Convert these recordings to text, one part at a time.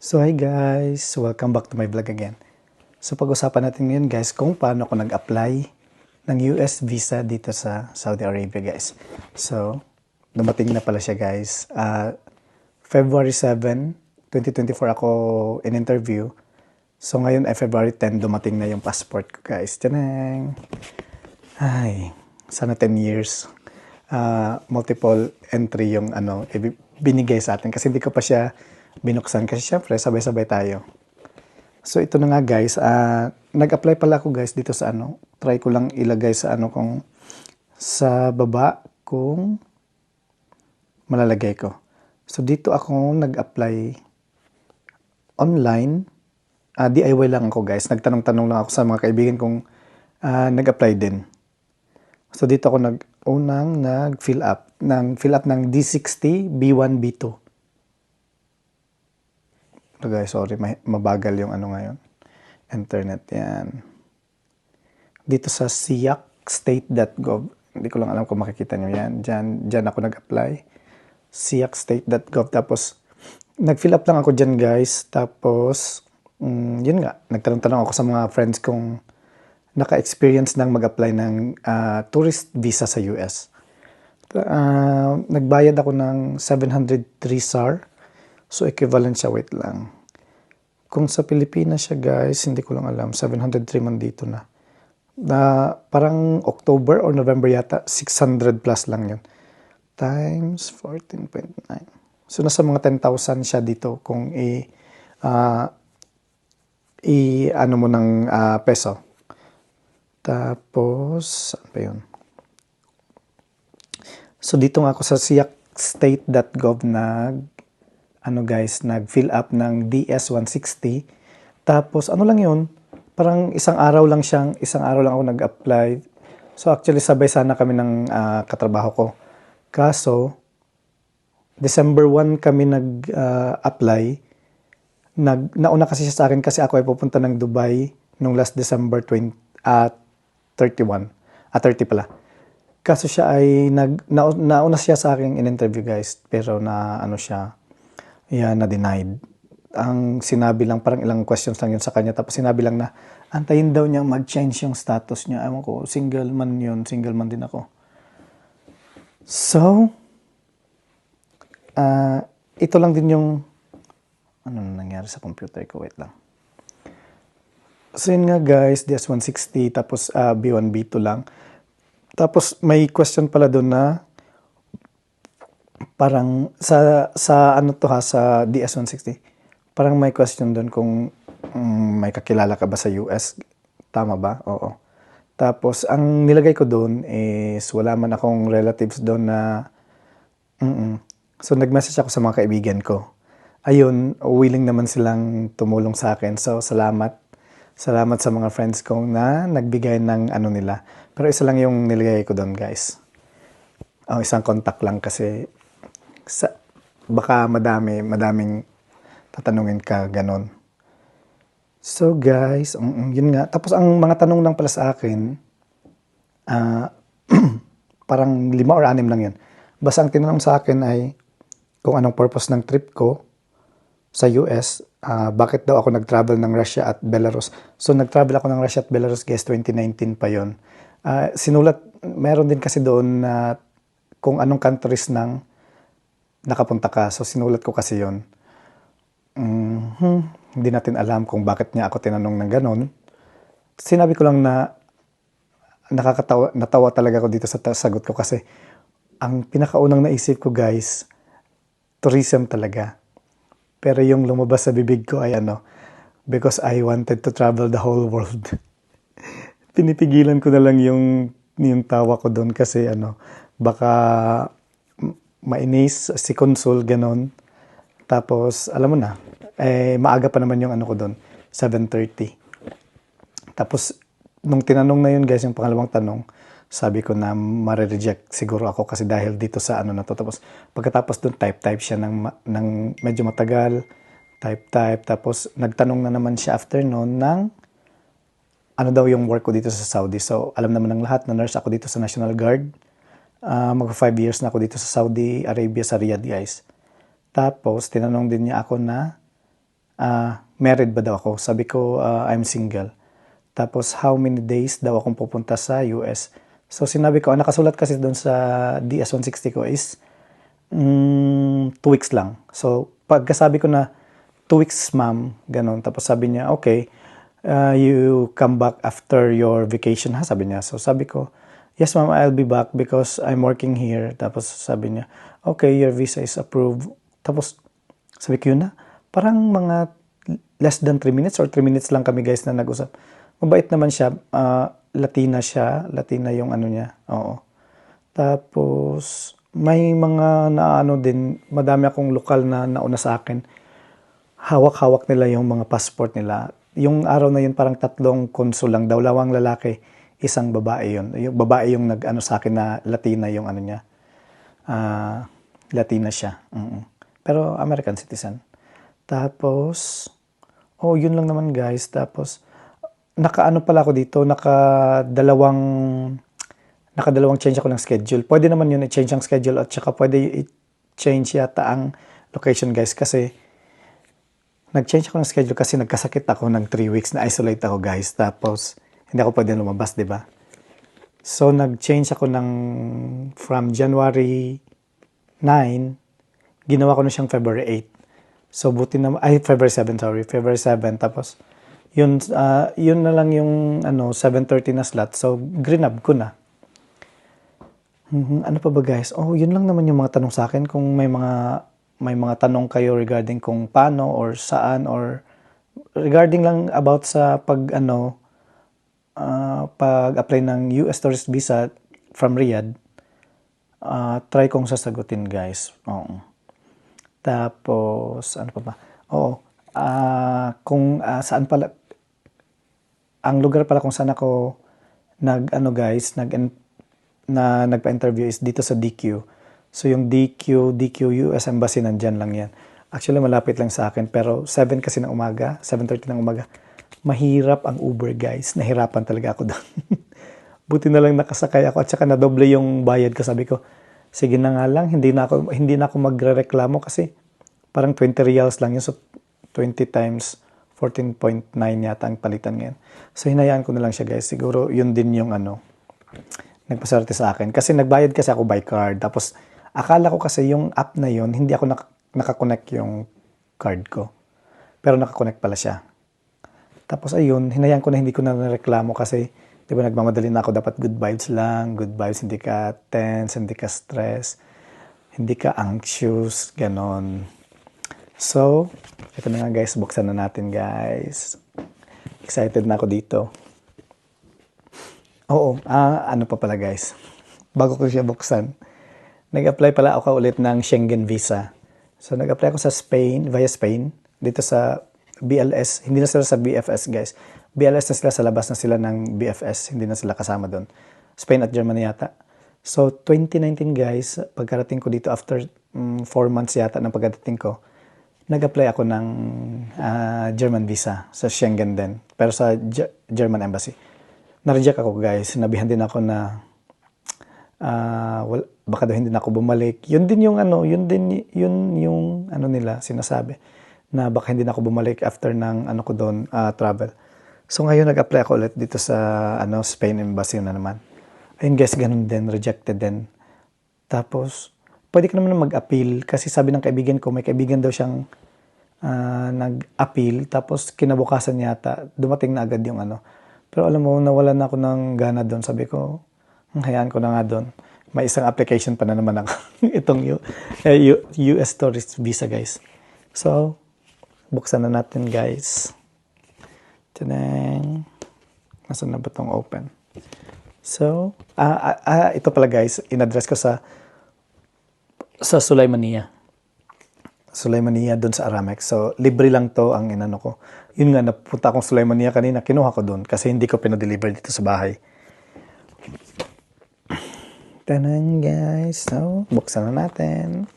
So hi guys, welcome back to my vlog again. So pag-usapan natin ngayon guys kung paano ako nag-apply ng US visa dito sa Saudi Arabia guys. So dumating na pala siya guys. February 7, 2024 ako in-interview. So ngayon ay February 10 dumating na yung passport ko guys. Tanang! Ay, sana 10 years. Multiple entry yung binigay sa atin kasi hindi ko pa siya binuksan kasi syempre sabay-sabay tayo. So ito na nga guys, nag-apply pala ako guys dito sa try ko lang ilagay sa kung sa baba kung malalagay ko. So dito ako nag-apply online, DIY lang ako guys, nagtanong-tanong lang ako sa mga kaibigan kong nag-apply din. So dito ako nag-fill up ng D60, B1, B2. So guys, sorry, mabagal yung ngayon. Internet yan. Dito sa siakstate.gov, hindi ko lang alam kung makikita nyo yan. Diyan ako nag-apply. siakstate.gov. Tapos, nag-fill up lang ako dyan guys. Tapos, yun nga, nagtanong-tanong ako sa mga friends kong naka-experience ng mag-apply ng tourist visa sa US. Nagbayad ako ng 703 SAR. So, equivalent siya, wait lang. Kung sa Pilipinas siya, guys, hindi ko lang alam. 703 man dito na. Parang October or November yata, 600 plus lang yun. Times 14.9. So, nasa mga 10,000 siya dito kung ano mo ng peso. Tapos, saan pa yun? So, dito nga ako sa siakstate.gov nag-fill up ng DS-160. Tapos, lang yun, parang isang araw lang ako nag-apply. So, actually, sabay sana kami ng katrabaho ko. Kaso, December 1 kami nag-apply. Nauna kasi siya sa akin kasi ako ay pupunta ng Dubai nung last December 31. 30 pala. Kaso siya ay nauna siya sa akin in-interview guys. Pero na-denied. Ang sinabi lang, parang ilang questions lang yun sa kanya. Tapos sinabi lang na, antayin daw niyang mag-change yung status niya. Ewan ko, single man din ako. So, ito lang din yung, ano nangyari sa computer ko, wait lang. So yun nga guys, DS-160, tapos B1, B2 lang. Tapos may question pala doon na, parang sa sa DS-160, parang may question doon kung may kakilala ka ba sa US. Tama ba? Oo. Tapos, ang nilagay ko doon is wala man akong relatives doon na So, nag-message ako sa mga kaibigan ko. Ayun, willing naman silang tumulong sa akin. So, salamat. Salamat sa mga friends ko na nagbigay ng nila. Pero isa lang yung nilagay ko doon, guys. Isang contact lang kasi baka madaming tatanungin ka, ganon. So guys, yun nga. Tapos ang mga tanong lang pala sa akin, parang 5 or 6 lang yun. Basta ang tinanong sa akin ay kung anong purpose ng trip ko sa US, bakit daw ako nag-travel ng Russia at Belarus. So nag-travel ako ng Russia at Belarus guys, 2019 pa yun. Meron din kasi doon na kung anong countries nang nakapunta ka. So, sinulat ko kasi yon. Hindi natin alam kung bakit niya ako tinanong ng ganon. Sinabi ko lang na natawa talaga ako dito sa sagot ko kasi ang pinakaunang naisip ko guys, tourism talaga. Pero yung lumabas sa bibig ko ay because I wanted to travel the whole world. Pinipigilan ko na lang yung tawa ko doon kasi baka mainis, si Consul, ganon. Tapos, alam mo na, maaga pa naman yung ko doon, 7:30. Tapos, nung tinanong na yun guys, yung pangalawang tanong, sabi ko na ma-reject siguro ako kasi dahil dito sa na to. Tapos, pagkatapos doon, type siya ng medyo matagal, type. Tapos, nagtanong na naman siya after noon ng daw yung work ko dito sa Saudi. So, alam naman ng lahat na nurse ako dito sa National Guard. Mag 5 years na ako dito sa Saudi Arabia, sa Riyadh guys. Tapos, tinanong din niya ako na married ba daw ako. Sabi ko, I'm single. Tapos, how many days daw akong pupunta sa US. So, sinabi ko, nakasulat kasi doon sa DS-160 ko is 2 weeks lang. So, pagkasabi ko na 2 weeks, ma'am, ganun. Tapos sabi niya, okay, you come back after your vacation, ha? Sabi niya. So, sabi ko, yes, ma'am, I'll be back because I'm working here. Tapos sabi niya, okay, your visa is approved. Tapos, sabi ko yun na, parang mga less than 3 minutes or 3 minutes lang kami guys na nag-usap. Mabait naman siya, Latina siya, Latina yung ano niya, oo. Tapos, may mga naano din, madami akong lokal na nauna sa akin. Hawak-hawak nila yung mga passport nila. Yung araw na yun parang 3 konsul lang daw, 2 lalaki, 1 babae yun. Yung babae yung nag-ano sa akin na Latina yung ano niya. Latina siya. Pero American citizen. Tapos, yun lang naman guys. Tapos, naka-ano pala ako dito, nakadalawang change ako ng schedule. Pwede naman yun i-change ang schedule at saka pwede i-change yata ang location guys kasi nag-change ako ng schedule kasi nagkasakit ako ng 3 weeks na isolate ako guys. Tapos, hindi ako pwede lumabas, di ba? So, nag-change ako from January 9, ginawa ko na siyang February 8. So, February 7, sorry. February 7, tapos, yun na lang yung 7:30 na slot. So, grinab ko na. Ano pa ba guys? Yun lang naman yung mga tanong sa akin. Kung may mga tanong kayo regarding kung paano or saan or regarding lang about sa pag-apply ng US Tourist Visa from Riyadh, try kong sasagutin guys. Oo. Tapos, ano pa ba? Kung saan pala, ang lugar pala kung saan ako nagpa-interview is dito sa DQ. So, yung DQ US Embassy, nandyan lang yan. Actually, malapit lang sa akin. Pero 7 kasi ng umaga, 7:30 ng umaga. Mahirap ang Uber, guys. Nahirapan talaga ako doon. Buti na lang nakasakay ako at saka nadoble yung bayad ko. Sabi ko, sige na nga lang, hindi na ako magrereklamo kasi parang 20 reals lang yun. So, 20 times 14.9 yata ang palitan ngayon. So, hinayaan ko na lang siya, guys. Siguro, yun din yung nagpaswerte sa akin. Kasi nagbayad kasi ako by card. Tapos, akala ko kasi yung app na yun, hindi ako nakakonect yung card ko. Pero nakakonect pala siya. Tapos, ayun, hinayaan ko na hindi ko na nareklamo kasi, di ba, nagmamadali na ako. Dapat good vibes lang. Good vibes, hindi ka tense, hindi ka stress, hindi ka anxious, ganon. So, ito na nga guys, buksan na natin guys. Excited na ako dito. Ano pa pala guys, bago ko siya buksan, nag-apply pala ako ulit ng Schengen visa. So, nag-apply ako sa Spain, via Spain, dito sa BLS, hindi na sila sa BFS guys. BLS na sila, sa labas na sila ng BFS, hindi na sila kasama doon. Spain at Germany yata. So, 2019 guys, pagkarating ko dito after 4 months yata ng pagkarating ko, nag-apply ako ng German visa sa Schengen din, pero sa German Embassy. Na-reject ako guys, sinabihan din ako na baka daw hindi na ako bumalik. Yun din yung nila sinasabi na baka hindi na ako bumalik after ng ko doon travel. So ngayon nag-apply ako ulit dito sa Spain Embassy na naman. Ayun guys, ganun din, rejected din. Tapos pwede ka naman mag-appeal kasi sabi ng kaibigan ko, may kaibigan daw siyang nag-appeal tapos kinabukasan yata dumating na agad yung Pero alam mo, nawalan na ako ng gana doon. Sabi ko, hayaan ko na nga doon. May isang application pa na naman ako. Itong US Tourist Visa guys. So, buksan na natin guys. Tadang! Nasaan na ba itong open? So, ito pala guys, in-address ko sa Sulaimania. Sulaimania doon sa Aramex. So, libre lang to ang inano ko. Yun nga, napunta akong Sulaimania kanina, kinuha ko doon kasi hindi ko pinadeliver dito sa bahay. Tanan guys. So, buksan na natin.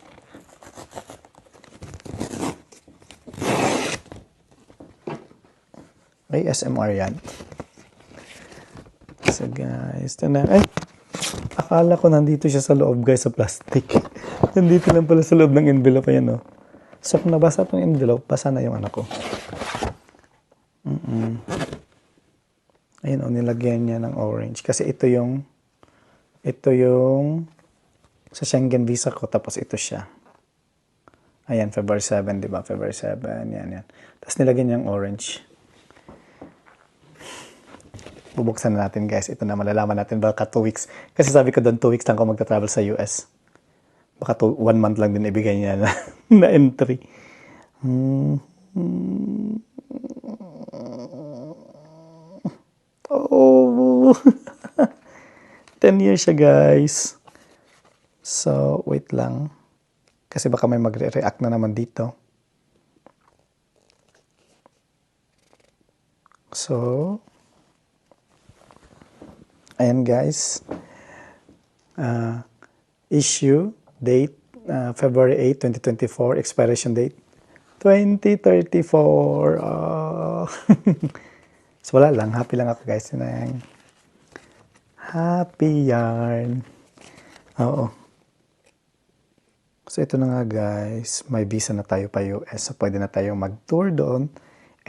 ASMR yan. So guys, tanan. Ay! Akala ko nandito siya sa loob guys sa plastic. Nandito lang pala sa loob ng envelope yan, no? So, kung nabasa itong envelope, basa na yung anak ko. Ayun, nilagyan niya ng orange. Kasi ito yung sa Schengen visa ko, tapos ito siya. Ayan, February 7, di ba? February 7, yan. Tapos nilagyan niya ng orange. Bubuksan na natin, guys. Ito na, malalaman natin baka 2 weeks. Kasi sabi ko doon, 2 weeks lang ako magta-travel sa US. Baka 1 month lang din ibigay niya na, na entry. Oh, 10 years siya, guys. So, wait lang. Kasi baka may magre-react na naman dito. So, ayan, guys. Issue date, February 8, 2024. Expiration date, 2034. So, wala lang. Happy lang ako, guys. Happy yarn. Oo. So, ito na nga, guys. May visa na tayo pa US. So, pwede na tayong mag-tour doon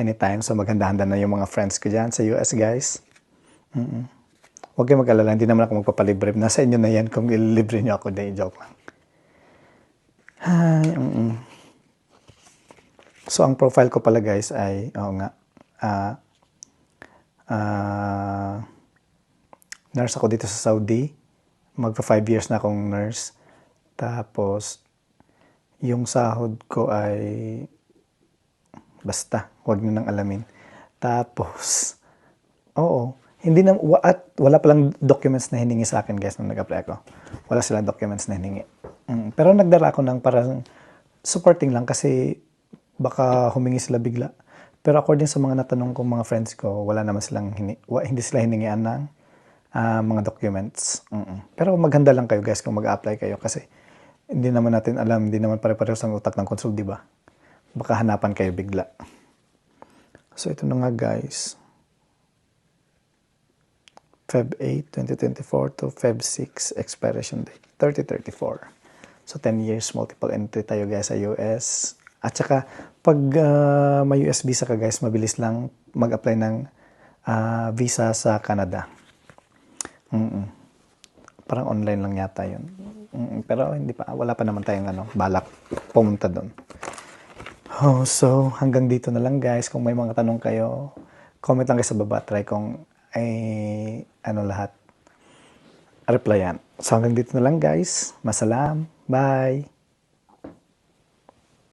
anytime. So, maghanda-handa na yung mga friends ko dyan sa US, guys. Huwag kayong mag-alala. Hindi naman ako magpapalibre. Nasa inyo na yan kung ililibre nyo ako. Day, joke lang. Ay, So, ang profile ko pala, guys, ay, nurse ako dito sa Saudi. Magpa 5 years na akong nurse. Tapos, yung sahod ko ay basta, wag nyo nang alamin. Tapos, hindi na, at wala palang documents na hiningi sa akin, guys, nung nag-apply ako. Wala silang documents na hiningi. Pero nagdala ako ng parang supporting lang kasi baka humingi sila bigla. Pero according sa mga natanong kong mga friends ko, wala naman silang hindi sila hiningian ng mga documents. Pero maghanda lang kayo, guys, kung mag-apply kayo kasi hindi naman natin alam, hindi naman pare-pareho sa utak ng konsul, di ba? Baka hanapan kayo bigla. So, ito na nga, guys. Feb 8, 2024 to Feb 6, expiration date, 3034. So, 10 years, multiple entry tayo, guys, sa US. At saka, pag may US visa ka, guys, mabilis lang mag-apply ng visa sa Canada. Parang online lang yata yun. Pero hindi pa, wala pa naman tayong balak pumunta doon. So, hanggang dito na lang, guys. Kung may mga tanong kayo, comment lang kayo sa baba. Try kong lahat replyan. So, hanggang dito na lang, guys. Masalam. Bye!